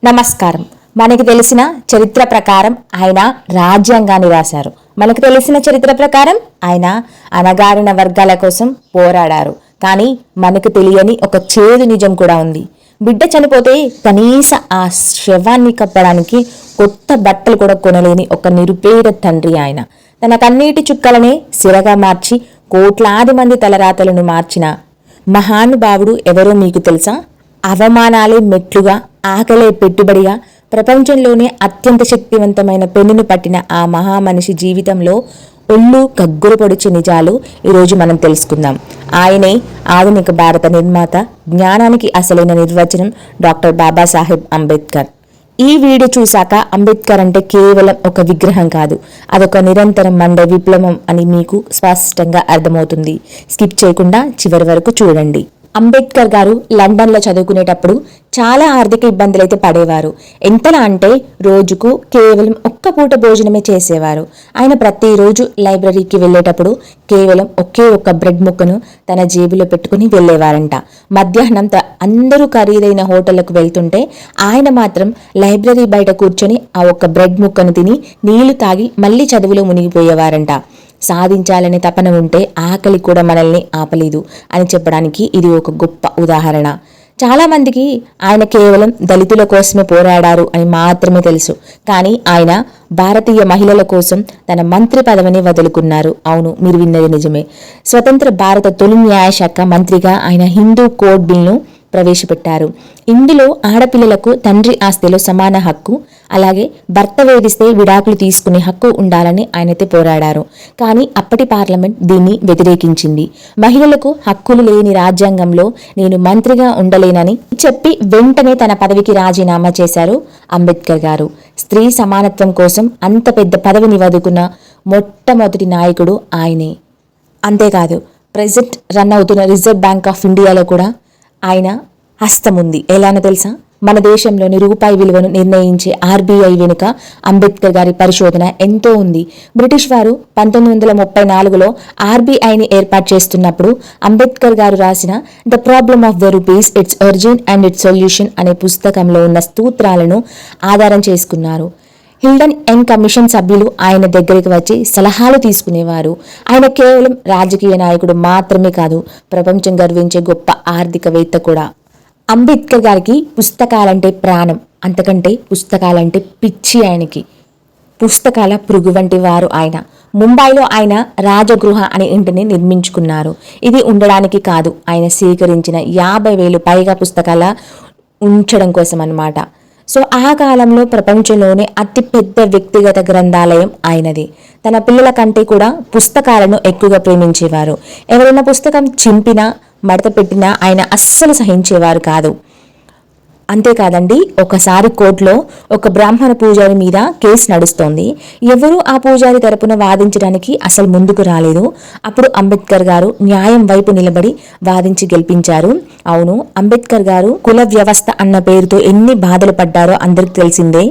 నమస్కారం. మనకి తెలిసిన చరిత్ర ప్రకారం ఆయన రాజ్యాంగాన్ని రాశారు. మనకు తెలిసిన చరిత్ర ప్రకారం ఆయన అణగారిన వర్గాల కోసం పోరాడారు. కానీ మనకు తెలియని ఒక చేదు నిజం కూడా ఉంది. బిడ్డ చనిపోతే కనీస ఆ శవాన్ని కప్పడానికి కొత్త బట్టలు కూడా కొనలేని ఒక నిరుపేద తండ్రి ఆయన. తన కన్నీటి చుక్కలనే సిరగా మార్చి కోట్లాది మంది తలరాతలను మార్చిన మహానుభావుడు ఎవరో మీకు తెలుసా? అవమానాలే మెట్లుగా, ఆకలే పెట్టుబడిగా ప్రపంచంలోనే అత్యంత శక్తివంతమైన పెన్నును పట్టిన ఆ మహామనిషి జీవితంలో ఒళ్ళు కగ్గురు పొడిచే నిజాలు ఈరోజు మనం తెలుసుకుందాం. ఆయనే ఆధునిక భారత నిర్మాత, జ్ఞానానికి అసలైన నిర్వచనం డాక్టర్ బాబాసాహెబ్ అంబేద్కర్. ఈ వీడియో చూశాక అంబేద్కర్ అంటే కేవలం ఒక విగ్రహం కాదు, అదొక నిరంతరం మండే విప్లవం అని మీకు స్పష్టంగా అర్థమవుతుంది. స్కిప్ చేయకుండా చివరి వరకు చూడండి. అంబేద్కర్ గారు లండన్లో చదువుకునేటప్పుడు చాలా ఆర్థిక ఇబ్బందులు అయితే పడేవారు. ఎంతలా అంటే రోజుకు కేవలం ఒక్క పూట భోజనమే చేసేవారు. ఆయన ప్రతిరోజు లైబ్రరీకి వెళ్ళేటప్పుడు కేవలం ఒకే ఒక్క బ్రెడ్ ముక్కను తన జేబులో పెట్టుకుని వెళ్ళేవారంట. మధ్యాహ్నం అందరూ ఖరీదైన హోటళ్లకు వెళ్తుంటే ఆయన మాత్రం లైబ్రరీ బయట కూర్చొని ఆ ఒక్క బ్రెడ్ ముక్కను తిని నీళ్లు తాగి మళ్ళీ చదువులో మునిగిపోయేవారంట. సాధించాలనే తపన ఉంటే ఆకలి కూడా మనల్ని ఆపలేదు అని చెప్పడానికి ఇది ఒక గొప్ప ఉదాహరణ. చాలా మందికి ఆయన కేవలం దళితుల కోసమే పోరాడారు అని మాత్రమే తెలుసు. కానీ ఆయన భారతీయ మహిళల కోసం తన మంత్రి పదవిని వదులుకున్నారు. అవును, మీరు విన్నది నిజమే. స్వతంత్ర భారత తొలి న్యాయశాఖ మంత్రిగా ఆయన హిందూ కోడ్ బిల్ను ప్రవేశపెట్టారు. ఇందులో ఆడపిల్లలకు తండ్రి ఆస్తిలో సమాన హక్కు, అలాగే భర్త వేధిస్తే విడాకులు తీసుకునే హక్కు ఉండాలని ఆయనైతే పోరాడారు. కానీ అప్పటి పార్లమెంట్ దీన్ని వ్యతిరేకించింది. మహిళలకు హక్కులు లేని రాజ్యాంగంలో నేను మంత్రిగా ఉండలేనని చెప్పి వెంటనే తన పదవికి రాజీనామా చేశారు అంబేద్కర్ గారు. స్త్రీ సమానత్వం కోసం అంత పెద్ద పదవిని వదుకున్న మొట్టమొదటి నాయకుడు ఆయనే. అంతేకాదు, ప్రెజెంట్ రన్ అవుతున్న రిజర్వ్ బ్యాంక్ ఆఫ్ ఇండియాలో కూడా ఆయన హస్తం ఉంది. ఎలానో తెలుసా? మన దేశంలోని రూపాయి విలువను నిర్ణయించే ఆర్బీఐ వెనుక అంబేద్కర్ గారి పరిశోధన ఎంతో ఉంది. బ్రిటిష్ వారు 1934లో ఆర్బీఐని ఏర్పాటు చేస్తున్నప్పుడు అంబేద్కర్ గారు రాసిన the problem of the rupees, it's origin and it's solution అనే పుస్తకంలో ఉన్న సూత్రాలను ఆధారం చేసుకున్నారు. హిల్డన్ అండ్ కమిషన్ సభ్యులు ఆయన దగ్గరికి వచ్చి సలహాలు తీసుకునేవారు. ఆయన కేవలం రాజకీయ నాయకుడు మాత్రమే కాదు, ప్రపంచం గర్వించే గొప్ప ఆర్థికవేత్త కూడా. అంబేద్కర్ గారికి పుస్తకాలంటే ప్రాణం, అంతకంటే పుస్తకాలంటే పిచ్చి ఆయనకి. పుస్తకాల పురుగు వంటి వారు ఆయన. ముంబైలో ఆయన రాజగృహ అనే ఇంటిని నిర్మించుకున్నారు. ఇది ఉండడానికి కాదు, ఆయన సేకరించిన 50,000 పైగా పుస్తకాల ఉంచడం కోసం అన్నమాట. సో ఆ కాలంలో ప్రపంచంలోనే అతిపెద్ద వ్యక్తిగత గ్రంథాలయం ఆయనది. తన పిల్లల కంటే కూడా పుస్తకాలను ఎక్కువగా ప్రేమించేవారు. ఎవరైనా పుస్తకం చింపినా, మడత పెట్టినా ఆయన అస్సలు సహించేవారు కాదు. అంతేకాదండి, ఒకసారి కోర్టులో ఒక బ్రాహ్మణ పూజారి మీద కేసు నడుస్తోంది. ఎవరూ ఆ పూజారి తరపున వాదించడానికి అసలు ముందుకు రాలేదు. అప్పుడు అంబేద్కర్ గారు న్యాయం వైపు నిలబడి వాదించి గెలిపించారు. అవును, అంబేద్కర్ గారు కుల వ్యవస్థ అన్న పేరుతో ఎన్ని బాధలు పడ్డారో అందరికి తెలిసిందే.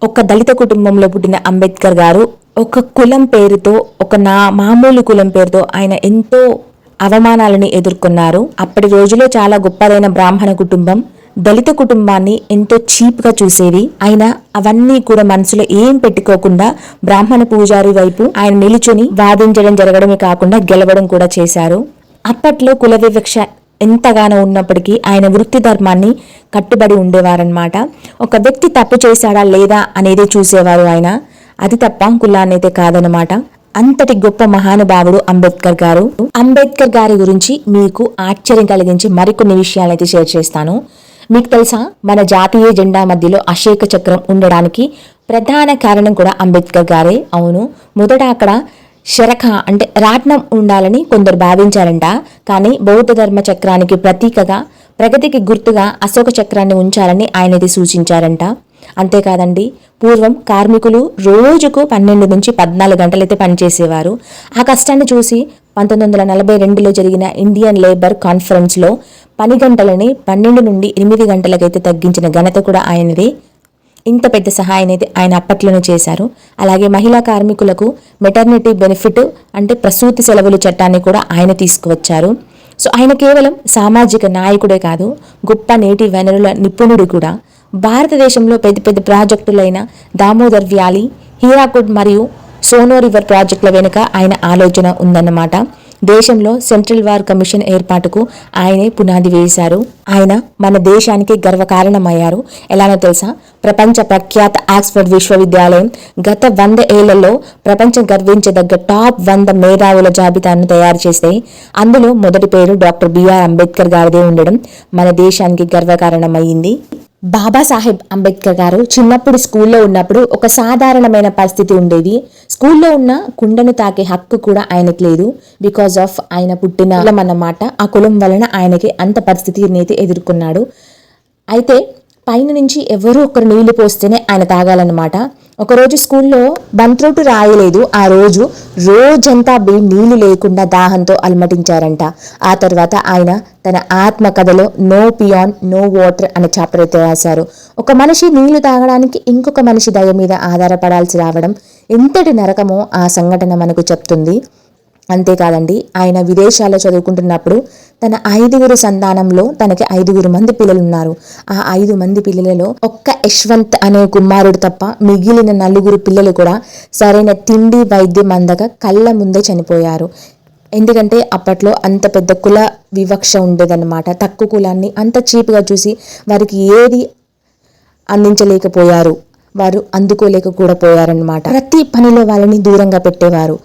ఒక దళిత కుటుంబంలో పుట్టిన అంబేద్కర్ గారు ఒక కులం పేరుతో, ఒక మామూలు కులం పేరుతో ఆయన ఎంతో అవమానాలను ఎదుర్కొన్నారు. అప్పటి రోజుల్లో చాలా గొప్పదైన బ్రాహ్మణ కుటుంబం దళిత కుటుంబాన్ని ఎంతో చీప్గా చూసేది. ఆయన అవన్నీ కూడా మనసులో ఏం పెట్టుకోకుండా బ్రాహ్మణ పూజారి వైపు ఆయన నిలుచుని వాదించడం జరగడమే కాకుండా గెలవడం కూడా చేశారు. అప్పట్లో కుల వివక్ష ఎంతగానో ఉన్నప్పటికీ ఆయన వృత్తి ధర్మాన్ని కట్టుబడి ఉండేవారన్నమాట. ఒక వ్యక్తి తప్పు చేశాడా లేదా అనేది చూసేవారు ఆయన, అది తప్ప కులాన్నైతే కాదనమాట. అంతటి గొప్ప మహానుభావుడు అంబేద్కర్ గారు. అంబేద్కర్ గారి గురించి మీకు ఆశ్చర్యం కలిగించి మరికొన్ని విషయాలైతే షేర్ చేస్తాను. మీకు తెలుసా, మన జాతీయ జెండా మధ్యలో అశోక చక్రం ఉండడానికి ప్రధాన కారణం కూడా అంబేద్కర్ గారే. అవును, మొదట అక్కడ శరఖ అంటే రాట్నం ఉండాలని కొందరు భావించారంట. కానీ బౌద్ధ ధర్మ చక్రానికి ప్రతీకగా, ప్రగతికి గుర్తుగా అశోక చక్రాన్ని ఉంచాలని ఆయనది సూచించారంట. అంతేకాదండి, పూర్వం కార్మికులు రోజుకు 12 నుంచి 14 గంటలైతే పనిచేసేవారు. ఆ కష్టాన్ని చూసి 1942లో జరిగిన ఇండియన్ లేబర్ కాన్ఫరెన్స్లో పని గంటలని 12 నుండి 8 గంటలకైతే తగ్గించిన ఘనత కూడా ఆయనది. ఇంత పెద్ద సహాయం అయితే ఆయన అప్పట్లోనే చేశారు. అలాగే మహిళా కార్మికులకు మెటర్నిటీ బెనిఫిట్ అంటే ప్రసూతి సెలవులు చట్టాన్ని కూడా ఆయన తీసుకువచ్చారు. సో ఆయన కేవలం సామాజిక నాయకుడే కాదు, గొప్ప నేటి వనరుల నిపుణుడు కూడా. భారతదేశంలో పెద్ద పెద్ద ప్రాజెక్టులైన దామోదర్ వ్యాలీ, హీరాకుడ్ మరియు సోనో రివర్ ప్రాజెక్టుల వెనుక ఆయన ఆలోచన ఉందన్నమాట. దేశంలో సెంట్రల్ వార్ కమిషన్ ఏర్పాటుకు ఆయనే పునాది వేశారు. ఆయన మన దేశానికి గర్వకారణమయ్యారు. ఎలానో తెలుసా? ప్రపంచ ప్రఖ్యాత ఆక్స్ఫర్డ్ విశ్వవిద్యాలయం గత 100 ఏళ్లలో ప్రపంచం గర్వించదగ్గ టాప్ 100 మేధావుల జాబితాను తయారు చేస్తే అందులో మొదటి పేరు డాక్టర్ బిఆర్ అంబేద్కర్ గారిదే ఉండడం మన దేశానికి గర్వకారణమయ్యింది. బాబాసాహెబ్ అంబేద్కర్ గారు చిన్నప్పుడు స్కూల్లో ఉన్నప్పుడు ఒక సాధారణమైన పరిస్థితి ఉండేది. స్కూల్లో ఉన్న కుండను తాకే హక్కు కూడా ఆయనకు లేదు. బికాజ్ ఆఫ్ ఆయన పుట్టిన కులం అన్నమాట. ఆ కులం వలన ఆయనకి అంత పరిస్థితిని అయితే ఎదుర్కొన్నాడు. అయితే పైన నుంచి ఎవరో ఒకరు నీళ్లు పోస్తేనే ఆయన తాగాలన్నమాట. ఒకరోజు స్కూల్లో బంత్రోటు రాయలేదు. ఆ రోజంతా నీళ్లు లేకుండా దాహంతో అలమటించారంట. ఆ తర్వాత ఆయన తన ఆత్మకథలో నో పియాన్ నో వాటర్ అనే చాప్టర్ అయితే రాశారు. ఒక మనిషి నీళ్లు తాగడానికి ఇంకొక మనిషి దయ మీద ఆధారపడాల్సి రావడం ఎంతటి నరకమో ఆ సంఘటన మనకు చెప్తుంది. అంతేకాదండి, ఆయన విదేశాల్లో చదువుకుంటున్నప్పుడు తన 5 సంతానంలో తనకి 5 మంది పిల్లలు ఉన్నారు. ఆ 5 మంది పిల్లలలో ఒక్క యశ్వంత్ అనే కుమారుడు తప్ప మిగిలిన 4 పిల్లలు కూడా సరైన తిండి వైద్యం అందక కళ్ళ ముందే చనిపోయారు. ఎందుకంటే అప్పట్లో అంత పెద్ద కుల వివక్ష ఉండేదన్నమాట. తక్కువ కులాన్ని అంత చీప్గా చూసి వారికి ఏది అందించలేకపోయారు, వారు అందుకోలేక కూడా పోయారన్నమాట. ప్రతి పనిలో వాళ్ళని దూరంగా పెట్టేవారు.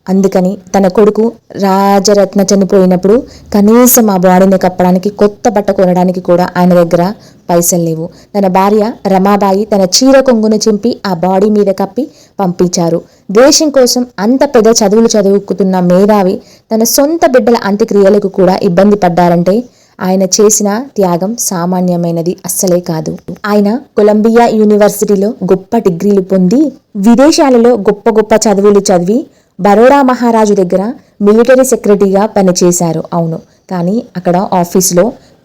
అందుకని తన కొడుకు రాజరత్న చనిపోయినప్పుడు కనీసం ఆ బాడీని కప్పడానికి కొత్త బట్ట కొనడానికి కూడా ఆయన దగ్గర పైసలు లేవు. తన భార్య రమాబాయి తన చీర కొంగును చింపి ఆ బాడీ మీద కప్పి పంపించారు. దేశం కోసం అంత పెద్ద చదువులు చదువుకుతున్న మేధావి తన సొంత బిడ్డల అంత్యక్రియలకు కూడా ఇబ్బంది పడ్డారంటే ఆయన చేసిన త్యాగం సామాన్యమైనది అస్సలే కాదు. ఆయన కొలంబియా యూనివర్సిటీలో గొప్ప డిగ్రీలు పొంది విదేశాలలో గొప్ప గొప్ప చదువులు చదివి బరోడా మహారాజు దగ్గర మిలిటరీ సెక్రటరీగా పనిచేశారు. అవును, కానీ అక్కడ ఆఫీస్లో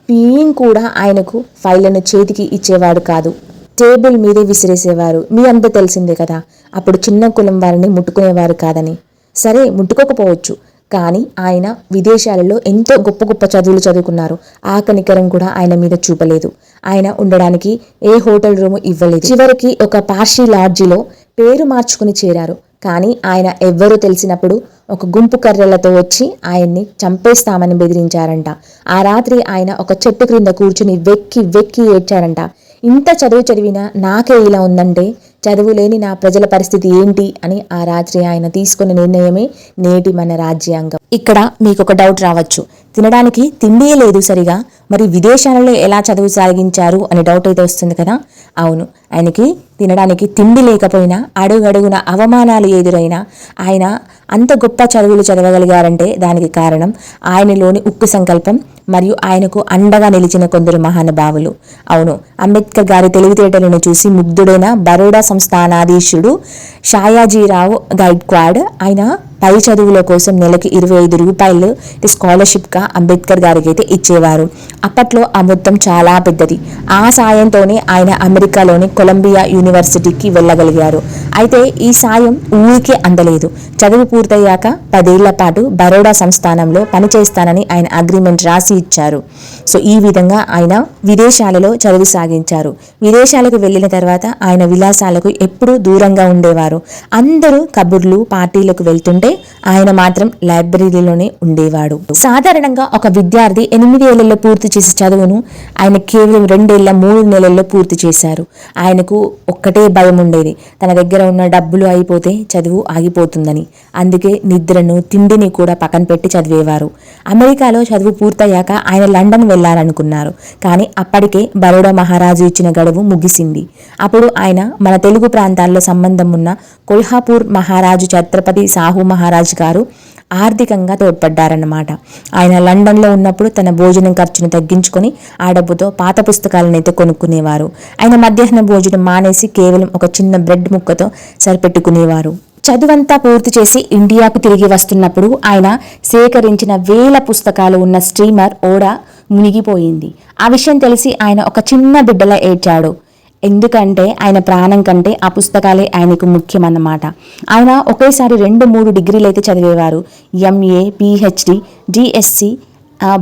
పిన్ కూడా ఆయనకు ఫైళ్లను చేతికి ఇచ్చేవాడు కాదు, టేబుల్ మీదే విసిరేసేవారు. మీ అంతా తెలిసిందే కదా, అప్పుడు చిన్న కులం వారిని ముట్టుకునేవారు కాదని. సరే, ముట్టుకోకపోవచ్చు, కానీ ఆయన విదేశాలలో ఎంతో గొప్ప గొప్ప చదువులు చదువుకున్నారు. ఆ కనికరం కూడా ఆయన మీద చూపలేదు. ఆయన ఉండడానికి ఏ హోటల్ రూము ఇవ్వలేదు. చివరికి ఒక పార్షీ లాడ్జిలో పేరు మార్చుకుని చేరారు. కానీ ఆయన ఎవ్వరూ తెలిసినప్పుడు ఒక గుంపు కర్రలతో వచ్చి ఆయన్ని చంపేస్తామని బెదిరించారంట. ఆ రాత్రి ఆయన ఒక చెట్టు క్రింద కూర్చుని వెక్కి వెక్కి ఏడ్చారంట. ఇంత చదువు చదివినా నాకే ఇలా ఉందంటే చదువు లేని నా ప్రజల పరిస్థితి ఏంటి అని ఆ రాత్రి ఆయన తీసుకున్న నిర్ణయమే నేటి మన రాజ్యాంగం. ఇక్కడ మీకు ఒక డౌట్ రావచ్చు, తినడానికి తిండియే లేదు సరిగా, మరి విదేశాలలో ఎలా చదువు సాగించారు అనే డౌట్ అయితే వస్తుంది కదా. అవును, ఆయనకి తినడానికి తిండి లేకపోయినా అడుగడుగున అవమానాలు ఎదురైనా ఆయన అంత గొప్ప చదువులు చదవగలిగారంటే దానికి కారణం ఆయనలోని ఉక్కు సంకల్పం మరియు ఆయనకు అండగా నిలిచిన కొందరు మహానుభావులు. అవును, అంబేద్కర్ గారి తెలివితేటలను చూసి ముగ్ధుడైన బరోడా సంస్థానాధీశుడు షాయాజీరావు గైక్వాడ్ ఆయన పై చదువుల కోసం నెలకి 25 రూపాయలు స్కాలర్షిప్గా అంబేద్కర్ గారికి అయితే ఇచ్చేవారు. అప్పట్లో ఆ మొత్తం చాలా పెద్దది. ఆ సాయంతోనే ఆయన అమెరికాలోని కొలంబియా యూనివర్సిటీకి వెళ్ళగలిగారు. అయితే ఈ సాయం ఊరికే అందలేదు. చదువు పూర్తయ్యాక 10 ఏళ్ల పాటు బరోడా సంస్థానంలో పనిచేస్తానని ఆయన అగ్రిమెంట్ రాసి ఇచ్చారు. సో ఈ విధంగా ఆయన విదేశాలలో చదువు సాగించారు. విదేశాలకు వెళ్ళిన తర్వాత ఆయన విలాసాలకు ఎప్పుడూ దూరంగా ఉండేవారు. అందరూ కబుర్లు పార్టీలకు వెళ్తుంటే ఆయన మాత్రం లైబ్రరీలోనే ఉండేవాడు. సాధారణంగా ఒక విద్యార్థి 8 ఏళ్లలో పూర్తి చేసే చదువును ఆయన కేవలం 2 ఏళ్ల 3 నెలల్లో పూర్తి చేశారు. ఆయనకు ఒక్కటే భయం ఉండేది, తన దగ్గర ఉన్న డబ్బులు అయిపోతే చదువు ఆగిపోతుందని. అందుకే నిద్రను తిండిని కూడా పక్కన పెట్టి చదివేవారు. అమెరికాలో చదువు పూర్తయ్యాక ఆయన లండన్ వెళ్లాలనుకున్నారు. కానీ అప్పటికే బరోడా మహారాజు ఇచ్చిన గడువు ముగిసింది. అప్పుడు ఆయన మన తెలుగు ప్రాంతాల్లో సంబంధం ఉన్న కొల్హాపూర్ మహారాజు ఛత్రపతి సాహు మహారాజ్ గారు ఆర్థికంగా తోడ్పడ్డారన్నమాట. ఆయన లండన్లో ఉన్నప్పుడు తన భోజనం ఖర్చును తగ్గించుకొని ఆ డబ్బుతో పాత పుస్తకాలను అయితే కొనుక్కునేవారు. ఆయన మధ్యాహ్న భోజనం మానేసి కేవలం ఒక చిన్న బ్రెడ్ ముక్కతో సరిపెట్టుకునేవారు. చదువంతా పూర్తి చేసి ఇండియాకు తిరిగి వస్తున్నప్పుడు ఆయన సేకరించిన వేల పుస్తకాలు ఉన్న స్టీమర్ ఓడ మునిగిపోయింది. ఆ విషయం తెలిసి ఆయన ఒక చిన్న బిడ్డలా ఏడ్చాడు. ఎందుకంటే ఆయన ప్రాణం కంటే ఆ పుస్తకాలే ఆయనకు ముఖ్యమన్నమాట. ఆయన ఒకేసారి 2-3 డిగ్రీలు అయితే చదివేవారు. ఎంఏ, పిహెచ్డి, డిఎస్సి,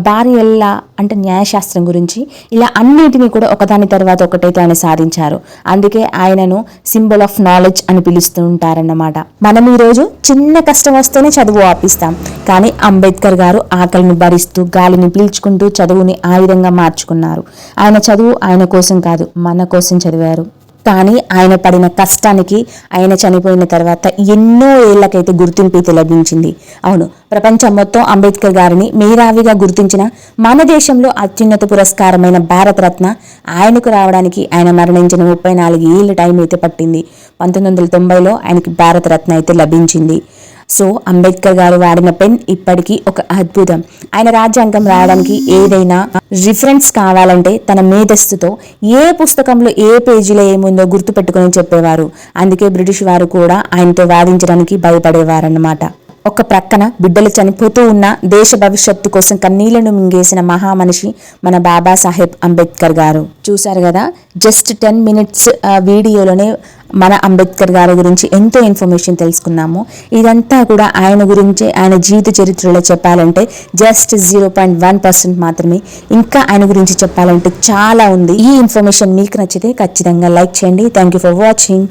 భార్యల అంటే న్యాయశాస్త్రం గురించి ఇలా అన్నిటినీ కూడా ఒకదాని తర్వాత ఒకటైతే ఆయన సాధించారు. అందుకే ఆయనను సింబల్ ఆఫ్ నాలెడ్జ్ అని పిలుస్తూ ఉంటారన్నమాట. మనం ఈరోజు చిన్న కష్టం వస్తేనే చదువు ఆపిస్తాం, కానీ అంబేద్కర్ గారు ఆకలిని భరిస్తూ గాలిని పీల్చుకుంటూ చదువుని ఆయుధంగా మార్చుకున్నారు. ఆయన చదువు ఆయన కోసం కాదు, మన కోసం చదివారు. కానీ ఆయన పడిన కష్టానికి ఆయన చనిపోయిన తర్వాత ఎన్నో ఏళ్లకైతే గుర్తింపు అయితే లభించింది. అవును, ప్రపంచం మొత్తం అంబేద్కర్ గారిని మేధావిగా గుర్తించిన మన దేశంలో అత్యున్నత పురస్కారమైన భారతరత్న ఆయనకు రావడానికి ఆయన మరణించిన 34 ఏళ్ళ టైం అయితే పట్టింది. 1990లో ఆయనకి భారతరత్న అయితే లభించింది. సో అంబేద్కర్ గారు వాడిన పెన్ ఇప్పటికీ ఒక అద్భుతం. ఆయన రాజ్యాంగం రాయడానికి ఏదైనా రిఫరెన్స్ కావాలంటే తన మేధస్సుతో ఏ పుస్తకంలో ఏ పేజీలో ఏముందో గుర్తుపెట్టుకుని చెప్పేవారు. అందుకే బ్రిటిష్ వారు కూడా ఆయనతో వాదించడానికి భయపడేవారన్నమాట. ఒక ప్రక్కన బిడ్డలు చనిపోతూ ఉన్న దేశ భవిష్యత్తు కోసం కన్నీళ్లను మింగేసిన మహామనిషి మన బాబాసాహెబ్ అంబేద్కర్ గారు. చూశారు కదా, జస్ట్ 10 minutes వీడియోలోనే మన అంబేద్కర్ గారి గురించి ఎంతో ఇన్ఫర్మేషన్ తెలుసుకున్నాము. ఇదంతా కూడా ఆయన గురించి, ఆయన జీవిత చరిత్రలో చెప్పాలంటే జస్ట్ 0.1% మాత్రమే. ఇంకా ఆయన గురించి చెప్పాలంటే చాలా ఉంది. ఈ ఇన్ఫర్మేషన్ మీకు నచ్చితే ఖచ్చితంగా లైక్ చేయండి. Thank you for watching.